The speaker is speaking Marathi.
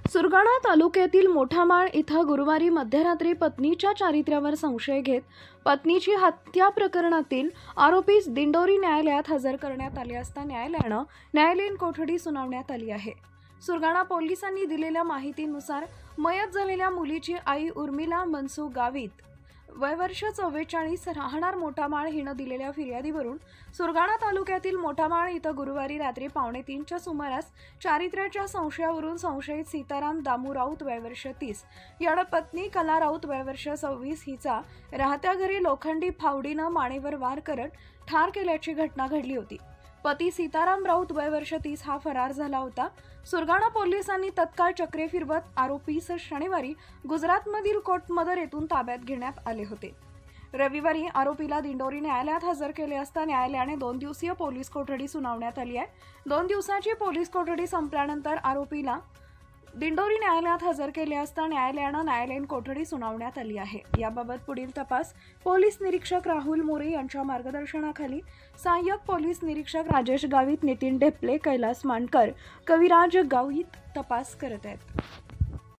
सुरगाणा तालुक्यातील मोठामाळ इथं गुरुवारी मध्यरात्री पत्नीच्या चारित्र्यावर संशय घेत पत्नीची हत्या प्रकरणातील आरोपीस दिंडोरी न्यायालयात हजर करण्यात आले असता न्यायालयीन कोठडी सुनावण्यात आली आहे। सुरगाणा पोलिसांनी दिलेल्या माहितीनुसार मयत झालेल्या मुलीची आई उर्मिला मनसू गावित वय वर्ष 44 राहणार मोठामाळ हिनं दिलेल्या फिर्यादीवरून सुरगाणा तालुक्यातील मोठामाळ इथं गुरुवारी रात्री 2:45च्या सुमारास चारित्र्याच्या संशयावरून संशयित सीताराम दामू राऊत वय वर्ष 30 यानं पत्नी कला राऊत वय वर्ष 26 हिचा राहत्या घरी लोखंडी फावडीनं मानेवर वार करत ठार केल्याची घटना घडली होती। पती सीताराम राऊत वय वर्ष 30 हा फरार झाला होता। सुरगाणा पोलिसांनी तत्काळ चक्रे फिरवत आरोपीस शनिवारी गुजरातमधील कोटमदर येथून ताब्यात घेण्यात आले होते। रविवारी आरोपीला दिंडोरी न्यायालयात हजर केले असता न्यायालयाने 2 दिवसीय पोलीस कोठडी सुनावण्यात आली आहे। 2 दिवसाची पोलीस कोठडी संपल्यानंतर आरोपीला दिंडोरी न्यायालयात हजर केले असता न्यायालयीन कोठडी सुनावण्यात आली आहे। याबाबत पुढील तपास पोलीस निरीक्षक राहुल मोरे यांच्या मार्गदर्शनाखाली सहाय्यक पोलीस निरीक्षक राजेश गावित, नितीन ढेपले, कैलास मानकर, कविराज गावित तपास करत आहेत।